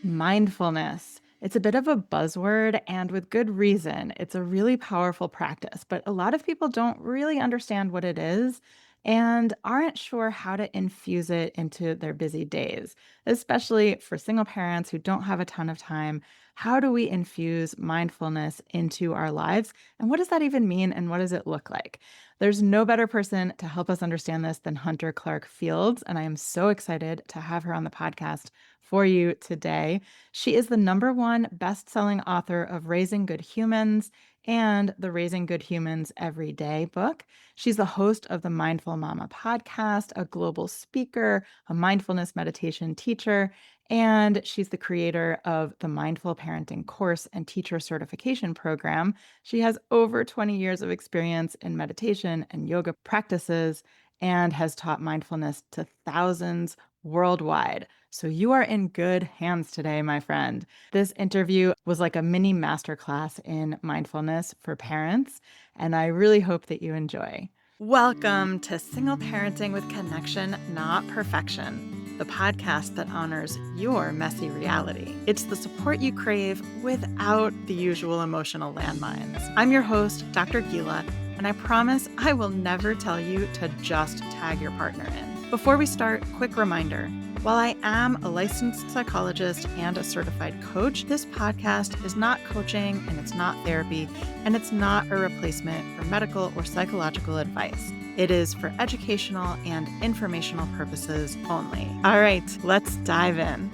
Mindfulness. It's a bit of a buzzword, and with good reason. It's a really powerful practice, but a lot of people don't really understand what it is and aren't sure how to infuse it into their busy days, especially for single parents who don't have a ton of time. How do we infuse mindfulness into our lives? And what does that even mean? And what does it look like? There's no better person to help us understand this than Hunter Clarke-Fields, and I am so excited to have her on the podcast for you today. She is the #1 best-selling author of Raising Good Humans and the Raising Good Humans Every Day book. She's the host of the Mindful Mama podcast, a global speaker, a mindfulness meditation teacher, and she's the creator of the Mindful Parenting course and teacher certification program. She has over 20 years of experience in meditation and yoga practices and has taught mindfulness to thousands worldwide. So you are in good hands today, my friend. This interview was like a mini masterclass in mindfulness for parents, and I really hope that you enjoy. Welcome to Single Parenting with Connection, Not Perfection, the podcast that honors your messy reality. It's the support you crave without the usual emotional landmines. I'm your host, Dr. Gila, and I promise I will never tell you to just tag your partner in. Before we start, quick reminder. While I am a licensed psychologist and a certified coach, this podcast is not coaching and it's not therapy and it's not a replacement for medical or psychological advice. It is for educational and informational purposes only. All right, let's dive in.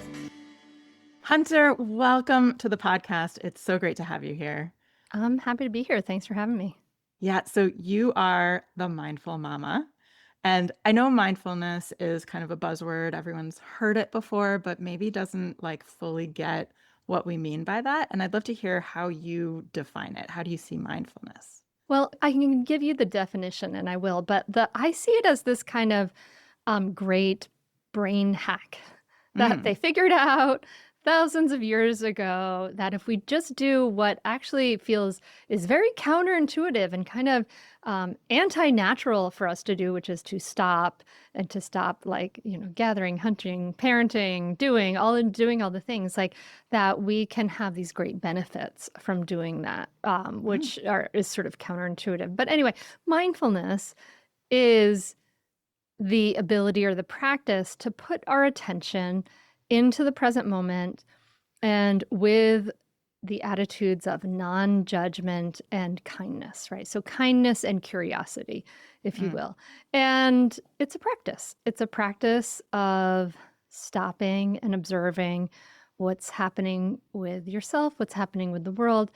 Hunter, welcome to the podcast. It's so great to have you here. I'm happy to be here. Thanks for having me. Yeah, so you are the Mindful Mama. And I know mindfulness is kind of a buzzword. Everyone's heard it before, but maybe doesn't like fully get what we mean by that. And I'd love to hear how you define it. How do you see mindfulness? Well, I can give you the definition, and I will, but I see it as this kind of great brain hack that Mm, they figured out thousands of years ago, that if we just do what actually feels is very counterintuitive and kind of anti-natural for us to do, which is to stop and to stop, like, gathering, hunting, parenting, doing all the things, like that we can have these great benefits from doing that, mm, is sort of counterintuitive. But anyway, mindfulness is the ability or the practice to put our attention into the present moment and with the attitudes of non-judgment and kindness, right? So kindness and curiosity, if you mm. will. And it's a practice. It's a practice of stopping and observing what's happening with yourself, what's happening with the world.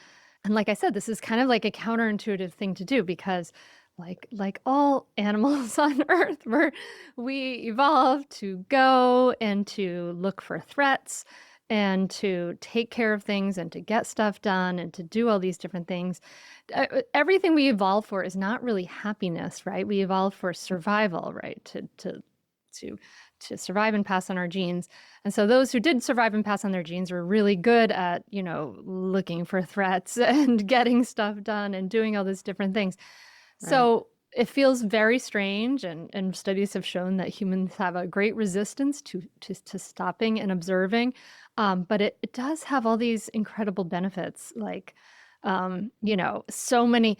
And like I said, this is kind of like a counterintuitive thing to do because like all animals on earth, we evolved to go and to look for threats and to take care of things and to get stuff done and to do all these different things. Everything we evolved for is not really happiness, right? We evolved for survival, right? To to survive and pass on our genes. And so those who did survive and pass on their genes were really good at, looking for threats and getting stuff done and doing all these different things. Right. So it feels very strange, and studies have shown that humans have a great resistance to stopping and observing. But it does have all these incredible benefits, like, so many.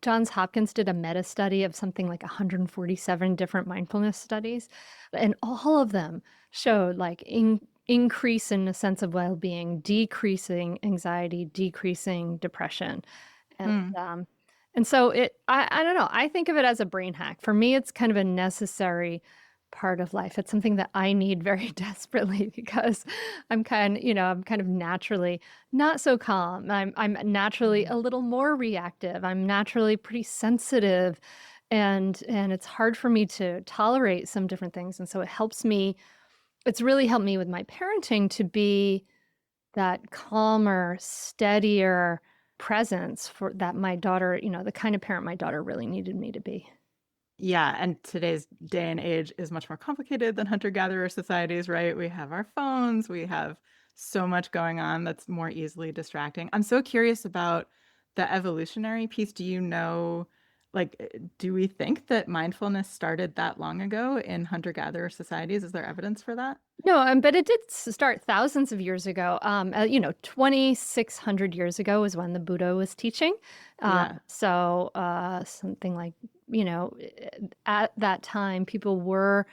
Johns Hopkins did a meta study of something like 147 different mindfulness studies, and all of them showed like increase in a sense of well-being, decreasing anxiety, decreasing depression. And Mm. and so I don't know. I think of it as a brain hack. For me, it's kind of a necessary part of life. It's something that I need very desperately because I'm kind of naturally not so calm. I'm naturally Mm. a little more reactive. I'm naturally pretty sensitive, and it's hard for me to tolerate some different things. And so it's really helped me with my parenting to be that calmer, steadier presence for that my daughter, the kind of parent my daughter really needed me to be. Yeah, and today's day and age is much more complicated than hunter-gatherer societies, right? We have our phones, we have so much going on that's more easily distracting. I'm so curious about the evolutionary piece. Do you know Like, do we think that mindfulness started that long ago in hunter-gatherer societies? Is there evidence for that? No, but it did start thousands of years ago. 2,600 years ago is when the Buddha was teaching. Yeah. Something like, at that time, people were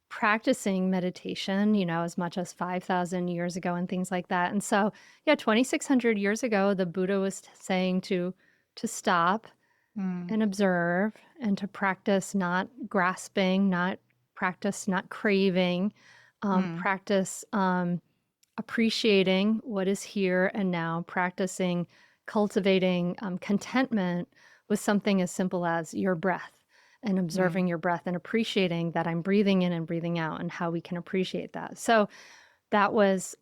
practicing meditation, as much as 5,000 years ago and things like that. And so, yeah, 2,600 years ago, the Buddha was saying to stop Mm, and observe and to practice not grasping, not practice not craving, mm, practice appreciating what is here and now, practicing cultivating contentment with something as simple as your breath and mm. observing your breath and appreciating that I'm breathing in and breathing out and how we can appreciate that. So that was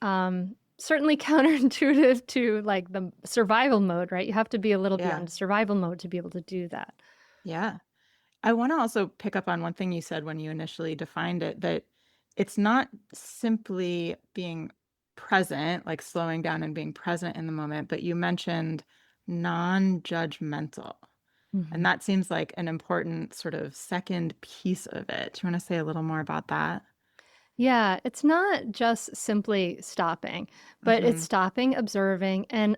certainly counterintuitive to like the survival mode, right? You have to be a little Yeah. beyond survival mode to be able to do that. Yeah. I want to also pick up on one thing you said when you initially defined it, that it's not simply being present, like slowing down and being present in the moment, but you mentioned non-judgmental. And Mhm. that seems like an important sort of second piece of it. Do you want to say a little more about that? Yeah, it's not just simply stopping, but it's Mm-hmm. stopping, observing, and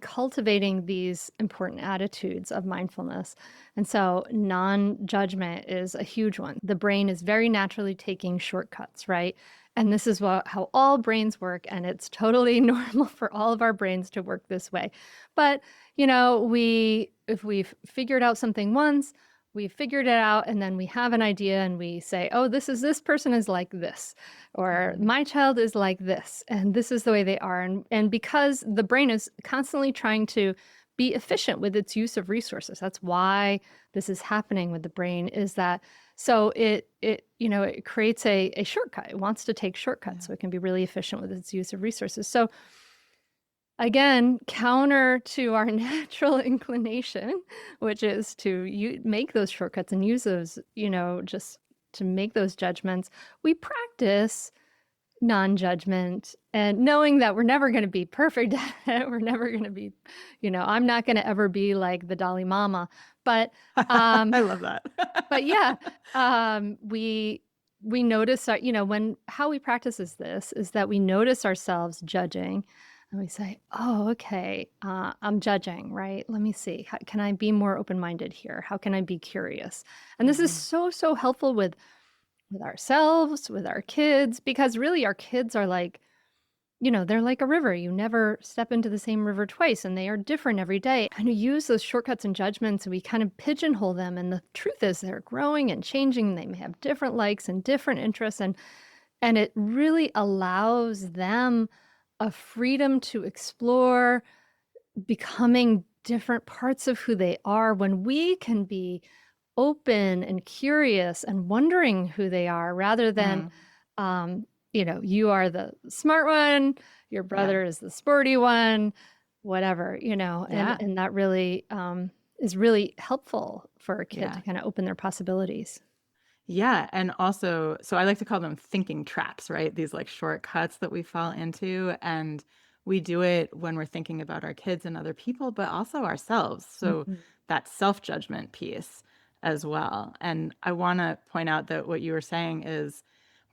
cultivating these important attitudes of mindfulness. And so, non-judgment is a huge one. The brain is very naturally taking shortcuts, right? And this is how all brains work, and it's totally normal for all of our brains to work this way. But we if we've figured out something once, we've figured it out, and then we have an idea, and we say, "Oh, this person is like this." Or Mm-hmm. my child is like this and this is the way they are, and because the brain is constantly trying to be efficient with its use of resources, that's why this is happening with the brain, is that so it creates a shortcut. It wants to take shortcuts Yeah. so it can be really efficient with its use of resources. So again, counter to our natural inclination, which is to make those shortcuts and use those, just to make those judgments, we practice non-judgment and knowing that we're never going to be perfect at it. We're never going to be, I'm not going to ever be like the Dalai Mama, but um I love that. but yeah, we notice our, when how we practice is that we notice ourselves judging and we say, "Oh, okay, I'm judging, right? Let me see. How can I be more open-minded here? How can I be curious?" And this is Hmm. so helpful with ourselves, with our kids, because really our kids are like, they're like a river. You never step into the same river twice, and they are different every day. And we use those shortcuts and judgments, and we kind of pigeonhole them. And the truth is, they're growing and changing. And they may have different likes and different interests, and it really allows them a freedom to explore, becoming different parts of who they are when we can be open and curious and wondering who they are rather than Mm. you are the smart one, your Yeah. brother is the sporty one, whatever, and Yeah. that really is really helpful for a kid to Yeah. kind of open their possibilities. Yeah, and also, so I like to call them thinking traps, right? These like shortcuts that we fall into, and we do it when we're thinking about our kids and other people, but also ourselves. So Mhm. that self-judgment piece as well. And I want to point out that what you were saying is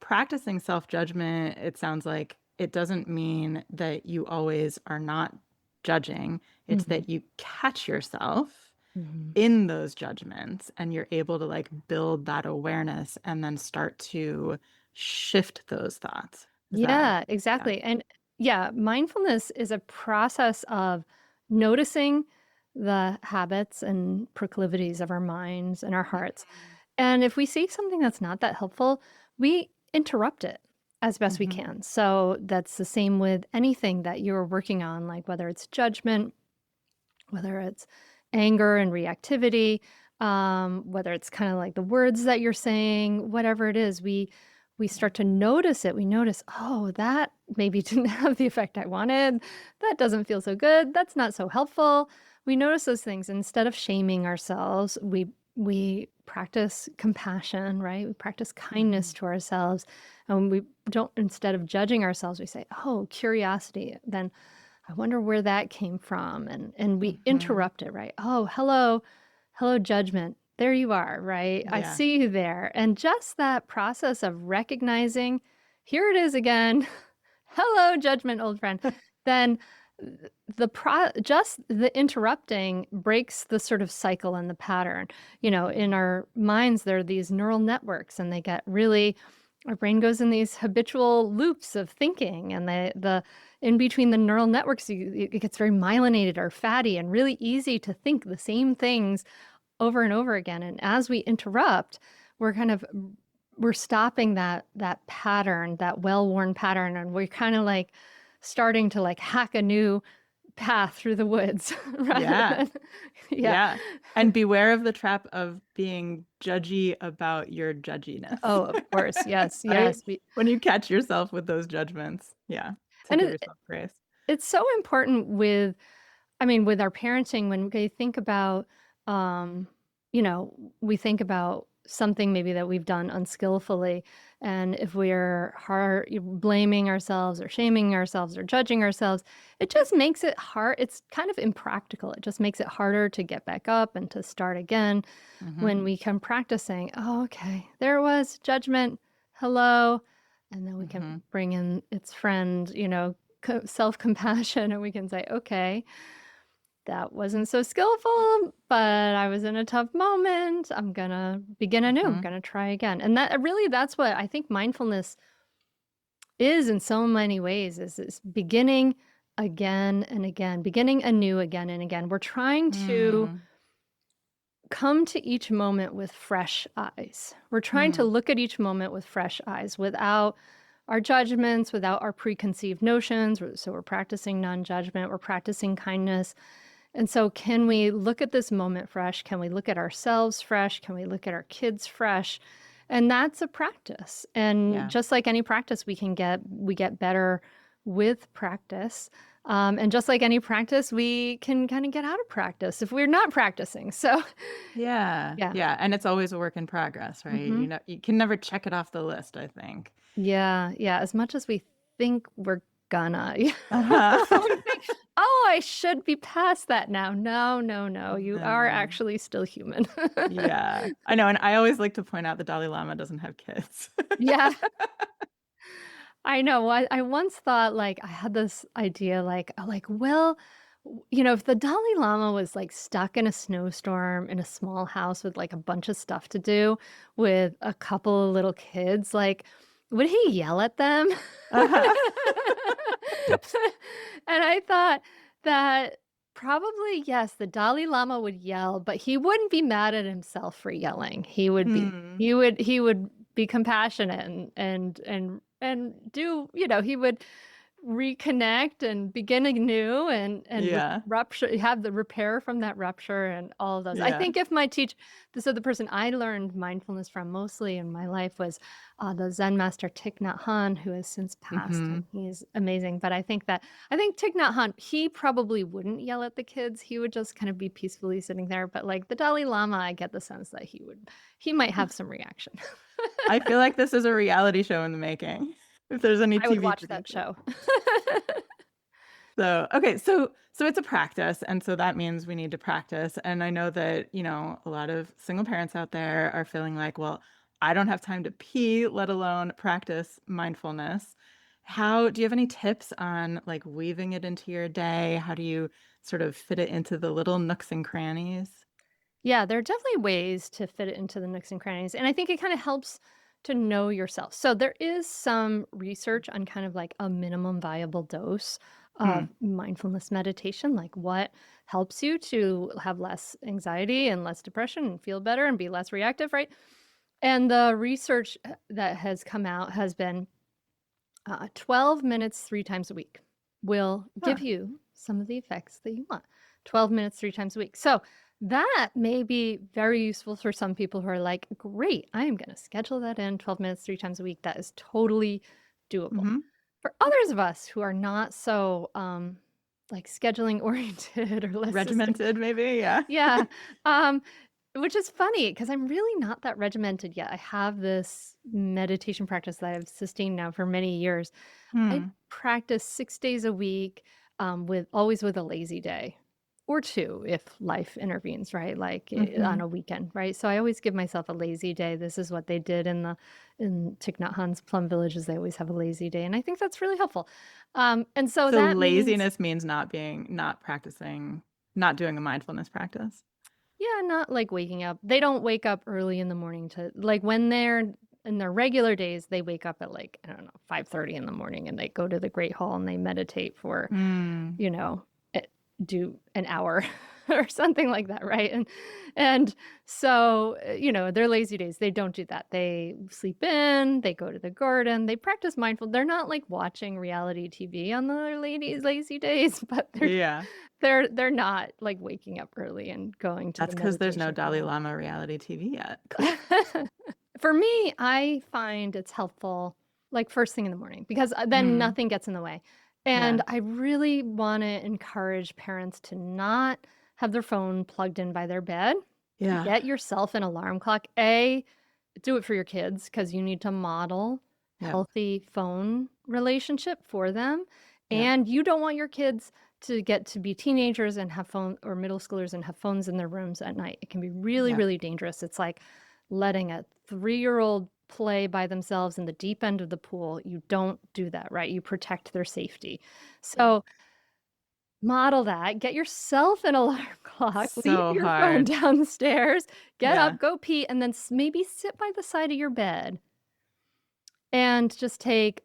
practicing self-judgment, it sounds like it doesn't mean that you always are not judging. It's Mhm. that you catch yourself Mhm. in those judgments and you're able to like build that awareness and then start to shift those thoughts. Is that, Yeah, yeah. exactly. And yeah, mindfulness is a process of noticing the habits and proclivities of our minds and our hearts. And if we see something that's not that helpful, we interrupt it as best we Mm-hmm. can. So that's the same with anything that you're working on, like whether it's judgment, whether it's anger and reactivity, whether it's kind of like the words that you're saying, whatever it is, we start to notice it. We notice, oh, that maybe didn't have the effect I wanted. That doesn't feel so good. That's not so helpful. We notice those things. Instead of shaming ourselves, we practice compassion, right? We practice Mm-hmm. kindness to ourselves. And we don't, instead of judging ourselves, we say, oh, curiosity. Then I wonder where that came from, and we Mm-hmm. interrupt it, right? "Oh, hello, hello, judgment. there you are, right? I Yeah. see you there. And just that process of recognizing, here it is again. Hello, judgment, old friend. Then just the interrupting breaks the sort of cycle and the pattern. In our minds, there are these neural networks, and they get really our brain goes in these habitual loops of thinking, and the in between the neural networks, it gets very myelinated or fatty and really easy to think the same things over and over again. And as we interrupt, we're kind of we're stopping that pattern, that well-worn pattern, and we're kind of like starting to like hack a new path through the woods rather Yeah. than yeah. Yeah. And beware of the trap of being judgy about your judginess. Oh, of course. Yes, Right? yes. When you catch yourself with those judgments. Yeah. To And give yourself grace. it's so important with I mean, with our parenting, when we think about, um, we think about something maybe that we've done unskillfully, and if we're blaming ourselves or shaming ourselves or judging ourselves, it just makes it hard. It's kind of impractical. It just makes it harder to get back up and to start again Mhm. when we can practice saying, "Oh, okay, there was judgment. Hello," and then we can Mhm. bring in its friend, self compassion, and we can say, "Okay." That wasn't so skillful, but I was in a tough moment. I'm gonna begin anew. I'm Mhm. gonna try again. And that's what I think mindfulness is in so many ways is beginning again and again, beginning anew again and again. We're trying to Mm. come to each moment with fresh eyes. We're trying to Mm. look at each moment with fresh eyes without our judgments, without our preconceived notions. So we're practicing non-judgment, we're practicing kindness. And so, can we look at this moment fresh? Can we look at ourselves fresh? Can we look at our kids fresh? And that's a practice. And Yeah. just like any practice, we get better with practice. And just like any practice, we can kind of get out of practice if we're not practicing. So, Yeah. yeah. Yeah, and it's always a work in progress, right? Hmm. You can never check it off the list, I think. Yeah. Yeah. As much as we think we're gonna, Uh-huh. we think, oh, I should be past that now. No, no, no. You are No. actually still human. Yeah. I know, and I always like to point out the Dalai Lama doesn't have kids. Yeah, I know. I once thought like I had this idea well, if the Dalai Lama was like stuck in a snowstorm in a small house with like a bunch of stuff to do with a couple of little kids, like would he yell at them? Uh-huh. And I thought that probably yes, the Dalai Lama would yell, but he wouldn't be mad at himself for yelling. Hmm. He would be compassionate and do, he would reconnect and begin anew and Yeah. rupture have the repair from that rupture and all of those. I Yeah. think if the person I learned mindfulness from mostly in my life was the Zen master Thich Nhat Hanh, who has since passed, and Mhm. he's amazing. But I think Thich Nhat Hanh, he probably wouldn't yell at the kids. He would just kind of be peacefully sitting there. But like the Dalai Lama, I get the sense that he might have some reaction. I feel like this is a reality show in the making, if there's any I would TV watch that producers. show. So, okay, so it's a practice, and so that means we need to practice. And I know that, a lot of single parents out there are feeling like, well, I don't have time to pee, let alone practice mindfulness. How do you have any tips on like weaving it into your day? How do you sort of fit it into the little nooks and crannies? Yeah, there are definitely ways to fit it into the nooks and crannies, and I think it kinda helps to know yourself. So there is some research on kind of like a minimum viable dose Hmm. of mindfulness meditation, like what helps you to have less anxiety and less depression and feel better and be less reactive, right? And the research that has come out has been 12 minutes 3 times a week will give Huh. you some of the effects that you want. 12 minutes 3 times a week. So that may be very useful for some people who are like, great, I am going to schedule that in 12 minutes 3 times a week. That is totally doable. Hmm. For others of us who are not so like scheduling oriented or less system, Regimented, maybe? Yeah. yeah. Um, which is funny because I'm really not that regimented yet. I have this meditation practice that I've sustained now for many years. I Hmm. practice 6 days a week, with always with a lazy day. or 2 if life intervenes, right? Like, on Mhm. a weekend, right? So I always give myself a lazy day. This is what they did in Thich Nhat Hanh's Plum Villages. They always have a lazy day, and I think that's really helpful. And so So that means laziness means not practicing, not doing a mindfulness practice? yeah, not like waking up. They don't wake up early in the morning to like, when they're in their regular days, they wake up at, like, I don't know, 5:30 in the morning, and they go to the Great Hall, and they meditate for, Mm. you know, eh, do an hour or something like that, right? And so, their lazy days, they don't do that. They sleep in, they go to the garden, they practice mindful. They're not, like, watching reality TV on their ladies lazy days, but Yeah. they're not, like, waking up early and going to the That's because there's no meditation Dalai class. Lama reality TV yet. For me, I find it's helpful, like, first thing in the morning because, then Mm. nothing gets in the way, Yeah. and I really wanna encourage parents to not have their phone plugged in by their bed. Yeah. Get yourself an alarm clock. A, do it for your kids because you need to model Yep. healthy phone relationship for them, Yep. and you don't want your kids to get to be teenagers and have phone or middle schoolers and have phones in their rooms at night. It can be really, Yep. really dangerous. It's like letting a 3-year-old play by themselves in the deep end of the pool. You don't do that, right? You protect their safety. Yeah. So model that, get yourself an alarm clock, leave So your phone hard. downstairs, get Yeah. up, go pee, and then maybe sit by the side of your bed and just take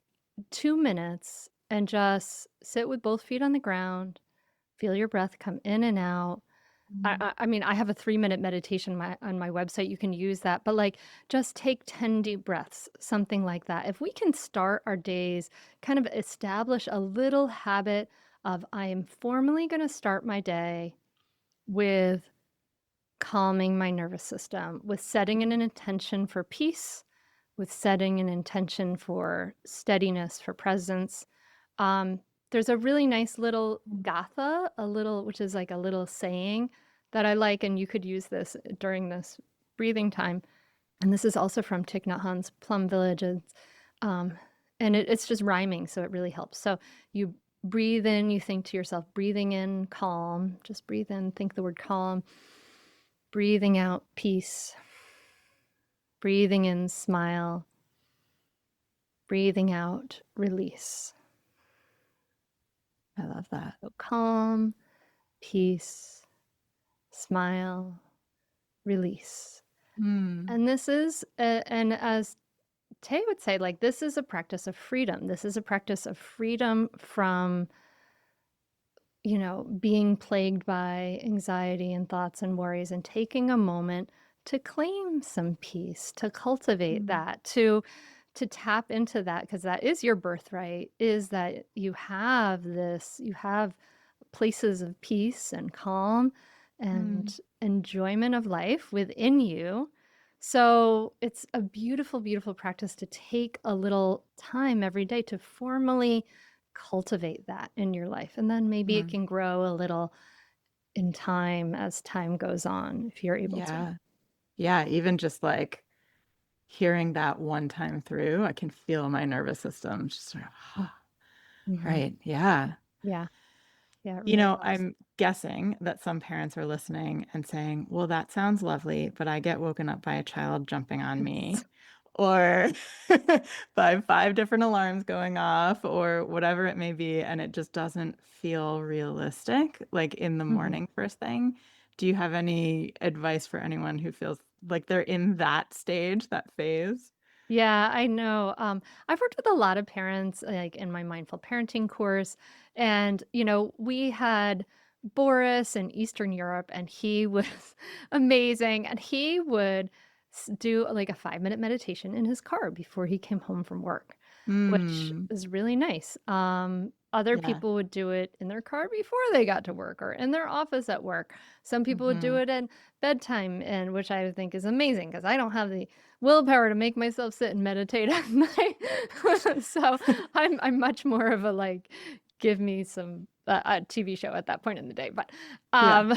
2 minutes and just sit with both feet on the ground, feel your breath come in and out. Mm. I mean, I have a 3-minute meditation on my website, you can use that, but, like, just take 10 deep breaths, something like that. If we can start our days, kind of establish a little habit of, "I am formally gonna start my day with calming my nervous system, with setting an intention for peace, with setting an intention for steadiness, for presence." Um, there's a really nice little gatha, which is like a little saying that I like, and you could use this during this breathing time. And this is also from Thich Nhat Hanh's Plum Villages. Um, and it's just rhyming, so it really helps. So you breathe in, you think to yourself, breathing in, calm. Just breathe in, think the word calm. Breathing out, peace. Breathing in, smile. Breathing out, release. I love that. So calm, peace, smile, release. Mm. And this is, and as Tay would say, like, this is a practice of freedom. This is a practice of freedom from, being plagued by anxiety and thoughts and worries and taking a moment to claim some peace, to cultivate Mm. that, to tap into that, because that is your birthright, is that you have places of peace and calm Mm. and enjoyment of life within you. So it's a beautiful, beautiful practice to take a little time every day to formally cultivate that in your life. And then maybe it Mm. can grow a little in time as time goes on, if you're able to. Yeah. Yeah, even just, like, hearing that one time through, I can feel my nervous system just sort of Mhm. right, yeah. Yeah. Yeah, it really helps. I'm guessing that some parents are listening and saying, "Well, that sounds lovely, but I get woken up by a child jumping on me, or by 5 different alarms going off, or whatever it may be, and it just doesn't feel realistic, like, in the Mhm. morning first thing." Do you have any advice for anyone who feels like they're in that stage, that phase? Yeah, I know. I've worked with a lot of parents, like in my mindful parenting course, and we had Boris in Eastern Europe, and he was amazing, and he would do like a 5-minute meditation in his car before he came home from work, which Mm, is really nice. Other yeah, people would do it in their car before they got to work or in their office at work. Some people would do mhm, it at bedtime, and which I think is amazing because I don't have the willpower to make myself sit and meditate at night. So I'm much more of a like, give me some a TV show at that point in the day. But yeah, um,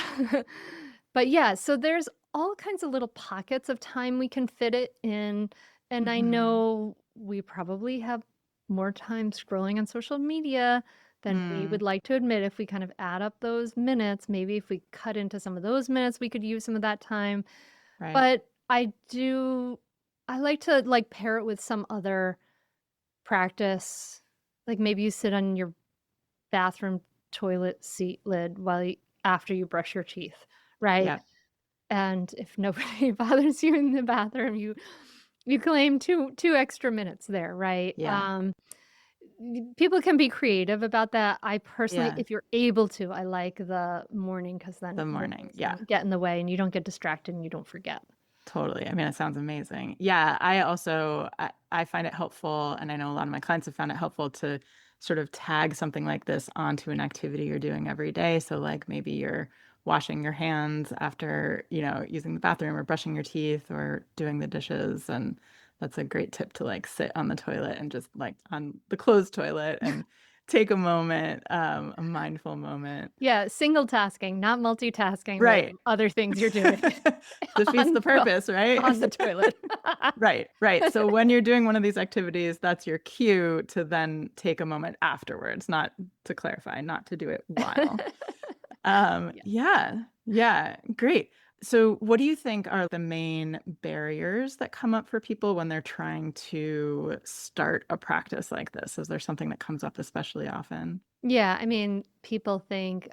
but yeah, so there's all kinds of little pockets of time we can fit it in, and I mhm, know we probably have more time scrolling on social media then we Mm, would like to admit if we kind of add up those minutes, maybe if we cut into some of those minutes, we could use some of that time. right. But I like to, like, pair it with some other practice. Like, maybe you sit on your bathroom toilet seat lid after you brush your teeth, right? Yeah. And if nobody bothers you in the bathroom, you claim 2 extra minutes there, right? Yeah. People can be creative about that. I personally, Yeah. if you're able to, I like the morning because then The other morning. things Yeah. don't get in the way and you don't get distracted and you don't forget. Totally. I mean, it sounds amazing. Yeah, I also I find it helpful, and I know a lot of my clients have found it helpful to sort of tag something like this onto an activity you're doing every day. So like maybe you're washing your hands after, using the bathroom or brushing your teeth or doing the dishes. And that's a great tip to like sit on the toilet and just like on the closed toilet and take a moment, a mindful moment. Yeah, single tasking, not multitasking with Right. other things you're doing Defeats on the purpose, right? on the toilet. Right, right. So when you're doing one of these activities, that's your cue to then take a moment afterwards, not to clarify, not to do it while. Yeah. Yeah, yeah, great. So what do you think are the main barriers that come up for people when they're trying to start a practice like this? Is there something that comes up especially often? Yeah, I mean, people think,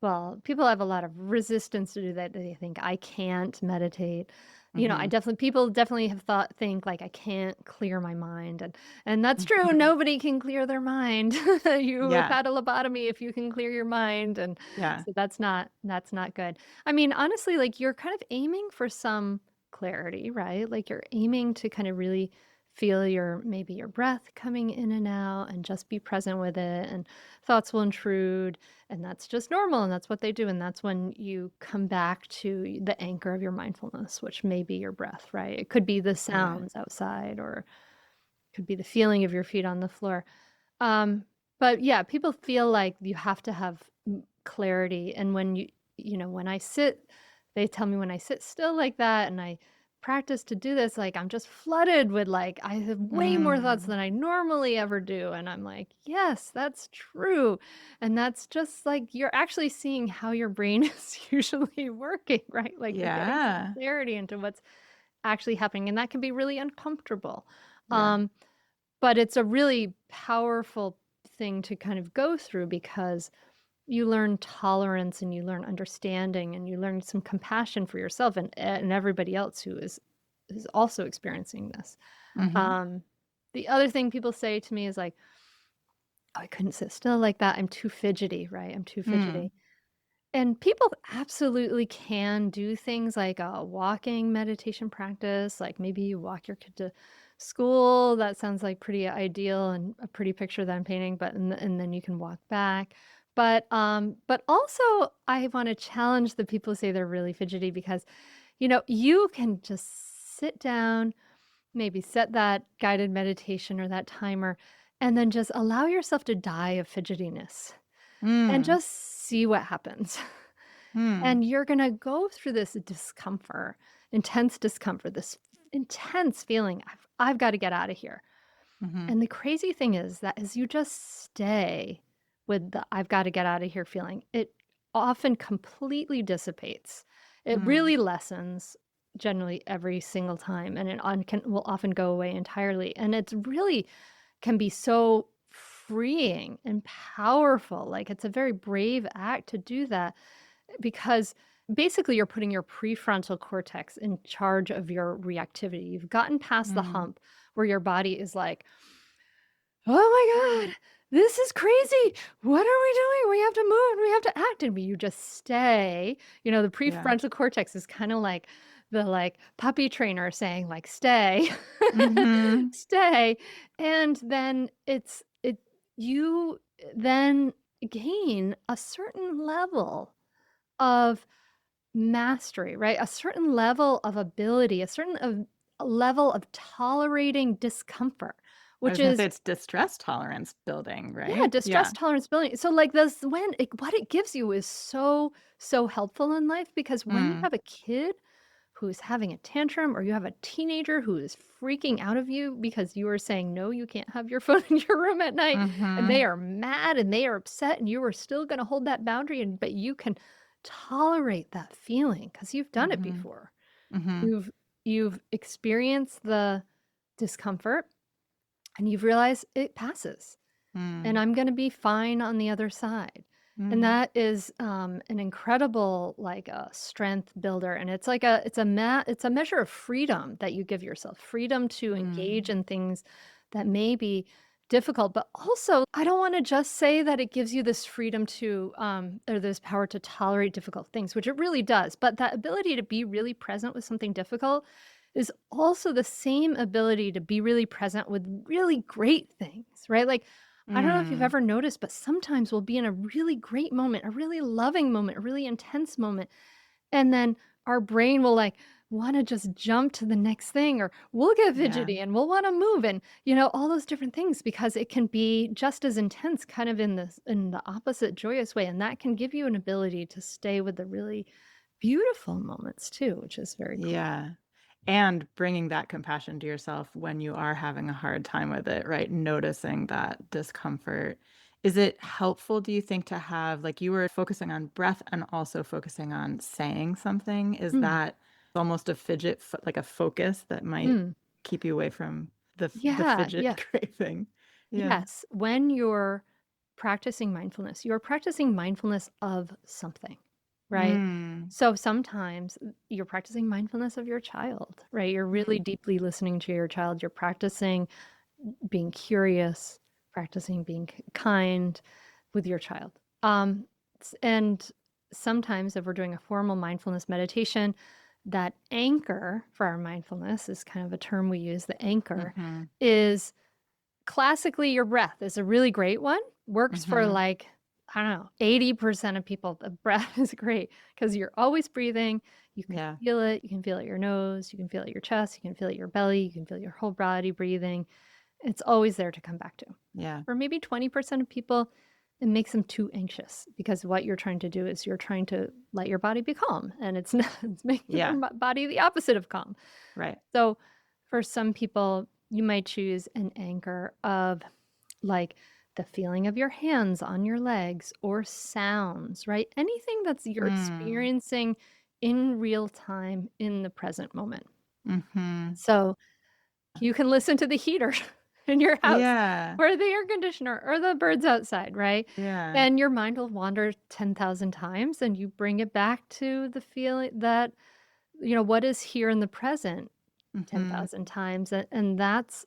well, people have a lot of resistance to do that. They think, "I can't meditate." I Mhm, definitely people definitely have think, like, "I can't clear my mind," and that's true, mhm. nobody can clear their mind. You have Yeah, had a lobotomy if you can clear your mind, and yeah, so that's not good. I mean, honestly, like, you're kind of aiming for some clarity, right? Like, you're aiming to kind of really feel maybe your breath coming in and out and just be present with it, and thoughts will intrude, and that's just normal, and that's what they do, and that's when you come back to the anchor of your mindfulness, which may be your breath, right? It could be the yeah, sounds outside or could be the feeling of your feet on the floor. Um, but yeah, people feel like you have to have clarity. And when I sit, they tell me when I sit still like that and I practice to do this, like I'm just flooded with like, I have way more thoughts mm, than I normally ever do. And I'm like, yes, that's true. And that's just like, you're actually seeing how your brain is usually working, right? Like you're getting some yeah, clarity into what's actually happening. And that can be really uncomfortable. yeah, Um, but it's a really powerful thing to kind of go through because you learn tolerance and you learn understanding and you learn some compassion for yourself and everybody else who is also experiencing this. mhm, Um, the other thing people say to me is like, "Oh, I couldn't sit still like that. I'm too fidgety, right? I'm too mm, fidgety." And people absolutely can do things like a walking meditation practice, like maybe you walk your kid to school. That sounds like pretty ideal and a pretty picture that I'm painting, and then you can walk back. But also I want to challenge the people who say they're really fidgety because you can just sit down, maybe set that guided meditation or that timer, and then just allow yourself to die of fidgetiness and mm, just see what happens. mm, And you're gonna go through this discomfort, intense discomfort, this intense feeling, I've gotta get out of here. mhm, And the crazy thing is that as you just stay with the "I've gotta get out of here" feeling, it often completely dissipates. It mm, really lessens generally every single time, and will often go away entirely. And it's really can be so freeing and powerful. Like, it's a very brave act to do that because basically you're putting your prefrontal cortex in charge of your reactivity. You've gotten past the mm. hump where your body is like, "Oh my god, this is crazy. What are we doing? We have to move and we have to act." And you just stay. The Yeah. prefrontal cortex is kind of like the like puppy trainer saying like, "Stay." Mhm. Stay. And then you then gain a certain level of mastery, right? A certain level of ability, a level of tolerating discomfort, I which was gonna say is it's distress tolerance building, yeah, right? distress Yeah. tolerance building. So like this when it, what it gives you is so helpful in life because when you Mm, have a kid who's having a tantrum, or you have a teenager who is freaking out of you because you are saying, "No, you can't have your phone in your room at night," and they Mhm. are mad and they are upset, and you are still gonna hold that boundary, and but you can tolerate that feeling because 'cause you've done it Mhm. before. Mhm. You've experienced the discomfort, and you've realized it passes, and Mm. I'm gonna be fine on the other side. And Mm. that is, an incredible, like, strength builder, and it's a measure of freedom that you give yourself, freedom to engage Mm. in things that may be difficult, but also, I don't wanna just say that it gives you this freedom to, or this power to tolerate difficult things, which it really does, but that ability to be really present with something difficult is also the same ability to be really present with really great things, right? Like, I don't know if you've Mm. ever noticed, but sometimes we'll be in a really great moment, a really loving moment, a really intense moment, and then our brain will like want to just jump to the next thing, or we'll get Yeah. fidgety and we'll want to move and all those different things because it can be just as intense kind of in the opposite joyous way, and that can give you an ability to stay with the really beautiful moments too, which is very cool. Yeah. And bringing that compassion to yourself when you are having a hard time with it, right? Noticing that discomfort. Is it helpful, do you think, to have, like you were focusing on breath and also focusing on saying something? Is Mm. that almost a like a focus that might Mm. keep you away from the Yeah, fidget yeah. craving? Yeah. Yes, when you're practicing mindfulness, you're practicing mindfulness of something, right? Mm. So sometimes you're practicing mindfulness of your child, right? You're really Mm. deeply listening to your child. You're practicing being curious, practicing being kind with your child. And sometimes if we're doing a formal mindfulness meditation, that anchor for our mindfulness is kind of a term we use. The anchor Mhm. is classically, your breath is a really great one, works for, Mhm. like, I don't know, 80% of people, the breath is great because 'cause you're always breathing, Yeah. you can feel it your nose, you can feel it your chest, you can feel it your belly, you can feel your whole body breathing. It's always there to come back to. Yeah. For maybe 20% of people, it makes them too anxious because what you're trying to do is you're trying to let your body be calm, and it's not it's making their Yeah. body the opposite of calm. Right. So, for some people, you might choose an anchor of like the feeling of your hands on your legs or sounds, right? Anything that's you're Mm. experiencing in real time in the present moment. Mhm. So, you can listen to the heater in your house Yeah. or the air conditioner or the birds outside, right? Yeah. And your mind will wander 10,000 times and you bring it back to the feeling that, what is here in the present Mhm. 10,000 times. And that's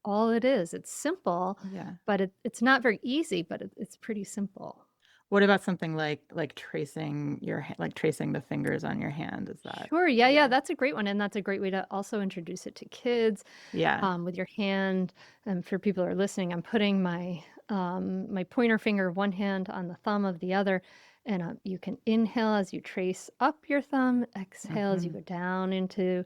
all it is. It's simple, Yeah. but it's not very easy, but it's pretty simple. What about something like tracing like tracing the fingers on your hand? Is that Sure. Yeah, yeah, yeah. that's a great one. And that's a great way to also introduce it to kids, Yeah. with your hand. And for people who are listening, I'm putting my pointer finger of one hand on the thumb of the other. And you can inhale as you trace up your thumb, exhale as you Mhm. go down into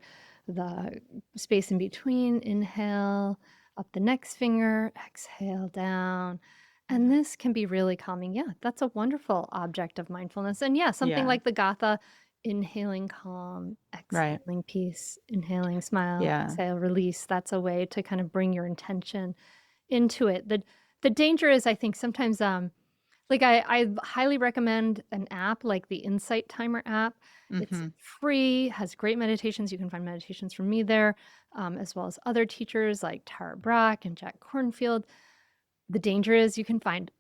the space in between. Inhale up the next finger, exhale down. And Yeah. this can be really calming. Yeah, that's a wonderful object of mindfulness. And yeah, something Yeah. like the Gatha. Inhaling calm, Right. exhaling peace, inhaling smile, Yeah. exhale release. That's a way to kind of bring your intention into it. The danger is I think sometimes like I highly recommend an app like the Insight Timer app. It's Mhm. free, has great meditations. You can find meditations from me there, as well as other teachers like Tara Brach and Jack Kornfield. The danger is you can find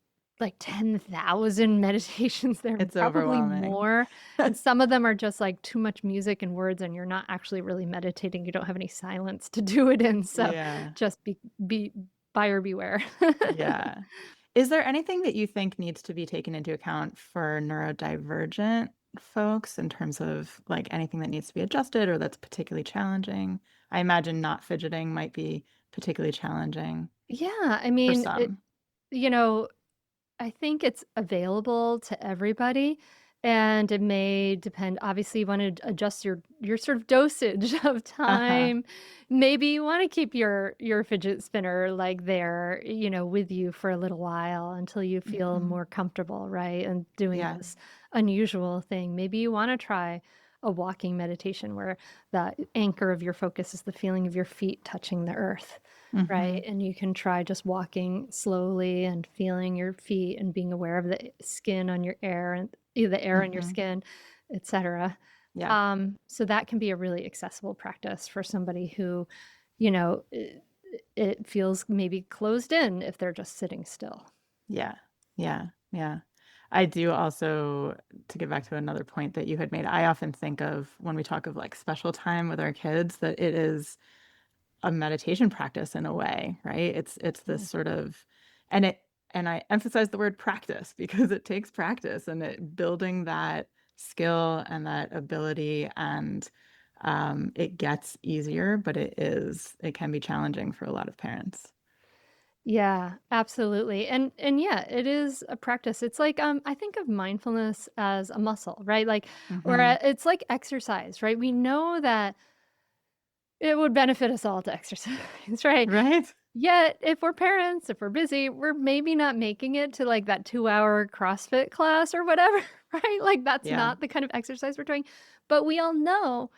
like 10,000 meditations there, It's probably overwhelming. more, and some of them are just, like, too much music and words, and you're not actually really meditating, you don't have any silence to do it in, so Yeah. just be buyer beware. Yeah. Is there anything that you think needs to be taken into account for neurodivergent folks in terms of, like, anything that needs to be adjusted or that's particularly challenging? I imagine not fidgeting might be particularly challenging Yeah, I for mean, some. you know I think it's available to everybody, and it may depend obviously, you wanna adjust your sort of dosage of Uh-huh. time. Maybe you wanna keep your fidget spinner, like, there, with you for a little while until you feel Mhm. more comfortable, right, and doing Yeah. this unusual thing. Maybe you wanna try a walking meditation where the anchor of your focus is the feeling of your feet touching the earth, right? Mhm. And you can try just walking slowly and feeling your feet and being aware of the skin on your air and the air on your Mhm. skin, etc. Yeah. So that can be a really accessible practice for somebody who, you know, it feels maybe closed in if they're just sitting still. Yeah. Yeah. Yeah. I do also, to get back to another point that you had made, I often think of when we talk of like special time with our kids that it is a meditation practice in a way, right? It's this Yeah. sort of and it and I emphasize the word practice because it takes practice and it building that skill and that ability and it gets easier, but it can be challenging for a lot of parents. Yeah, absolutely. And yeah, it is a practice. It's like I think of mindfulness as a muscle, right? Like or Hmm. it's like exercise, right? We know that it would benefit us all to exercise, right? Right? Yet, if we're parents, if we're busy, we're maybe not making it to like that 2-hour CrossFit class or whatever, right? Like that's Yeah. not the kind of exercise we're doing. But we all know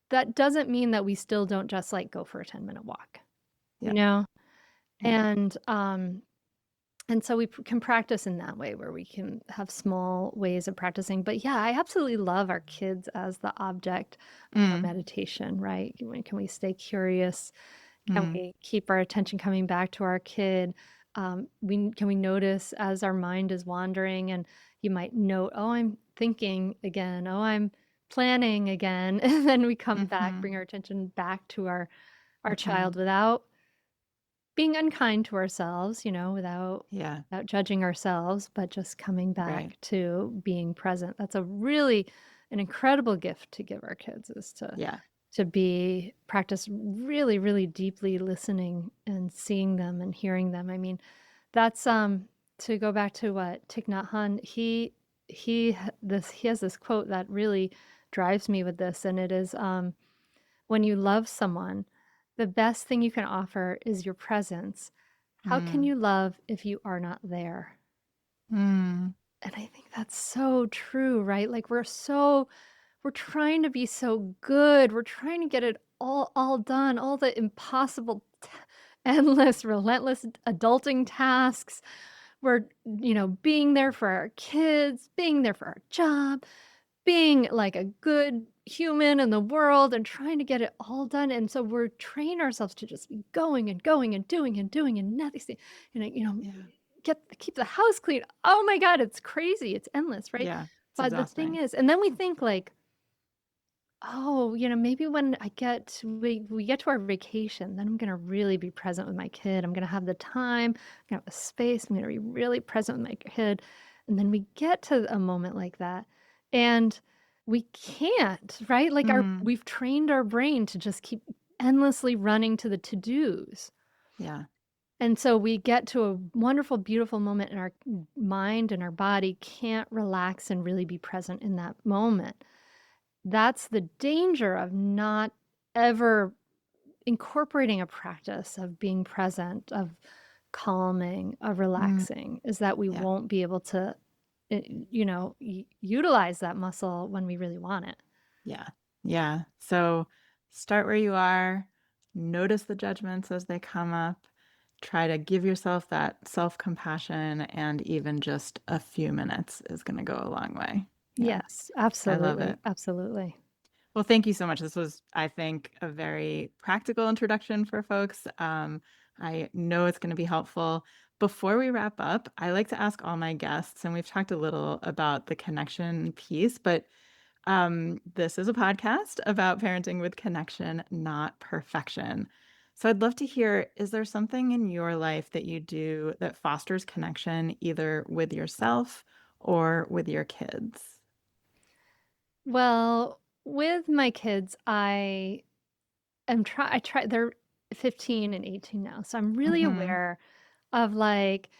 that doesn't mean that we still don't just like go for a 10-minute walk, you Yeah. know? Yeah. And and so we can practice in that way where we can have small ways of practicing. But yeah, I absolutely love our kids as the object of our Mm. meditation, right? Can we stay curious? Can Mm. we keep our attention coming back to our kid? Can we notice as our mind is wandering and you might note, oh, I'm thinking again. Oh, I'm planning again. And then we come back, Hmm. bring our attention back to our Hmm. child without being unkind to ourselves, Yeah. without judging ourselves, but just coming Right. back to being present. That's a really an incredible gift to give our kids is Yeah. to be practice really, really deeply listening and seeing them and hearing them. I mean, that's to go back to what Thich Nhat Hanh, he has this quote that really drives me with this, and it is when you love someone, the best thing you can offer is your presence. How can Mm. you love if you are not there? Mm. And I think that's so true, right? Like we're trying to be so good. We're trying to get it all done, all the impossible endless, relentless adulting tasks. We're, being there for our kids, being there for our job, being like a good human in the world and trying to get it all done. And so we're training ourselves to just be going and going and doing and doing and nothing, Yeah. keep the house clean. Oh my God, it's crazy. It's endless, right? Yeah. It's But the thing exhausting. is, and then we think like, oh, maybe when we get to our vacation, then I'm gonna really be present with my kid. I'm gonna have the time, I'm gonna have the space, I'm gonna be really present with my kid. And then we get to a moment like that, and we can't, right? Like Mm. we've trained our brain to just keep endlessly running to the to-dos. Yeah. And so we get to a wonderful, beautiful moment, and our mind and our body can't relax and really be present in that moment. That's the danger of not ever incorporating a practice of being present, of calming, of Mm. relaxing, is that we Yeah. won't be able to, utilize that muscle when we really want it. Yeah. Yeah. So start where you are, notice the judgments as they come up, try to give yourself that self-compassion, and even just a few minutes is going to go a long way. Yeah. Yes, I love absolutely, it. absolutely. Well, thank you so much. This was, I think, a very practical introduction for folks. I know it's going to be helpful. Before we wrap up, I like to ask all my guests, and we've talked a little about the connection piece, but this is a podcast about parenting with connection, not perfection. So I'd love to hear, is there something in your life that you do that fosters connection either with yourself or with your kids? Well, with my kids, I try they're 15 and 18 now, so I'm really Mm-hmm. aware of, like,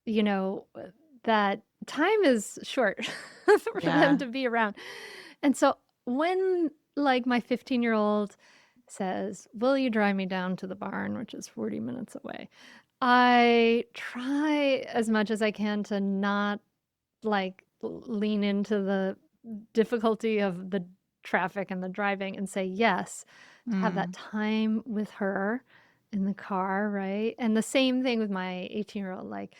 you know, that time is short for them Yeah. to be around. And so when, like, my 15-year-old says, "Will you drive me down to the barn?" which is 40 minutes away, I try as much as I can to not, like, lean into the difficulty of the traffic and the driving and say yes, to have that Mm. time with her in the car, right? And the same thing with my 18-year-old, like,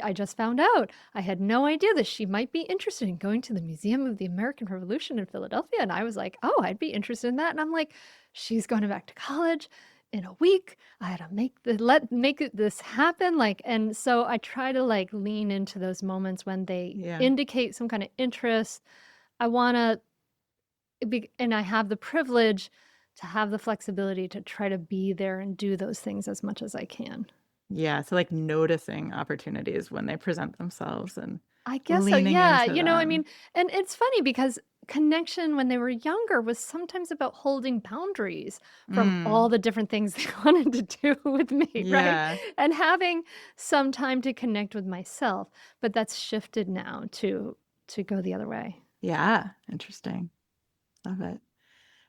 I just found out, I had no idea that she might be interested in going to the Museum of the American Revolution in Philadelphia, and I was like, "Oh, I'd be interested in that," and I'm like, "She's going back to college in a week. I had to this happen," like, and so I try to, like, lean into those moments when they Yeah. indicate some kinda interest. I wanna and I have the privilege to have the flexibility to try to be there and do those things as much as I can. Yeah, so, like, noticing opportunities when they present themselves and I guess so, leaning yeah, into I them. mean, and it's funny because connection when they were younger was sometimes about holding boundaries from all Mm. the different things they wanted to do with me, right? Yeah. And having some time to connect with myself, but that's shifted now to go the other way. Yeah, interesting. Love it.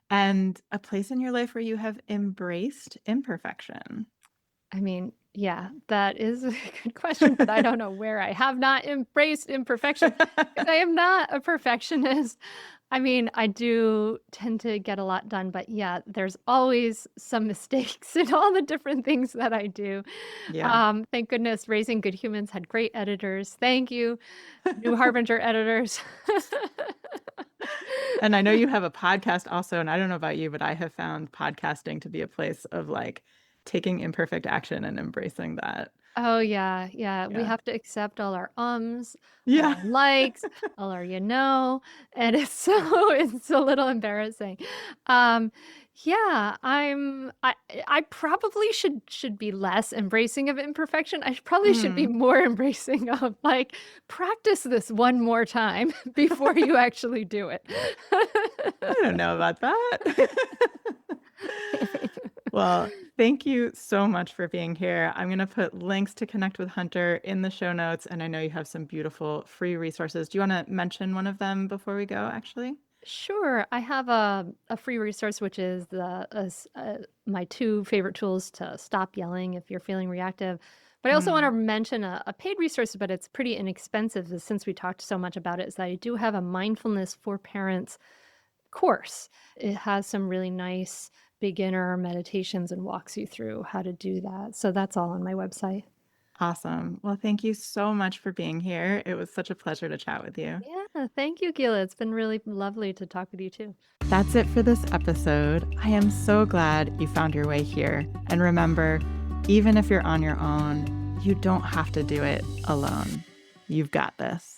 And a place in your life where you have embraced imperfection. I mean, yeah, that is a good question, but I don't know where I have not embraced imperfection because I am not a perfectionist. I mean, I do tend to get a lot done, but yeah, there's always some mistakes in all the different things that I do. Yeah. Thank goodness Raising Good Humans had great editors. Thank you, New Harbinger editors. And I know you have a podcast also, and I don't know about you, but I have found podcasting to be a place of, like, taking imperfect action and embracing that. Oh, yeah, yeah, we Yeah. have to accept all our ums, all Yeah. our likes, all our and it's so it's a little embarrassing. Um, yeah, I probably should be less embracing of imperfection. I probably should be Mm. more embracing of, like, practice this one more time before you actually do it. I don't know about that. Well, thank you so much for being here. I'm gonna put links to connect with Hunter in the show notes, and I know you have some beautiful free resources. Do you wanna mention one of them before we go, actually? Sure. I have a free resource, which is my two favorite tools to stop yelling if you're feeling reactive. But I also want to Mm. mention a paid resource, but it's pretty inexpensive since we talked so much about it, is that I do have a mindfulness for parents course. It has some really nice beginner meditations and walks you through how to do that. So that's all on my website. Awesome. Well, thank you so much for being here. It was such a pleasure to chat with you. Yeah, thank you, Gila. It's been really lovely to talk with you too. That's it for this episode. I am so glad you found your way here. And remember, even if you're on your own, you don't have to do it alone. You've got this.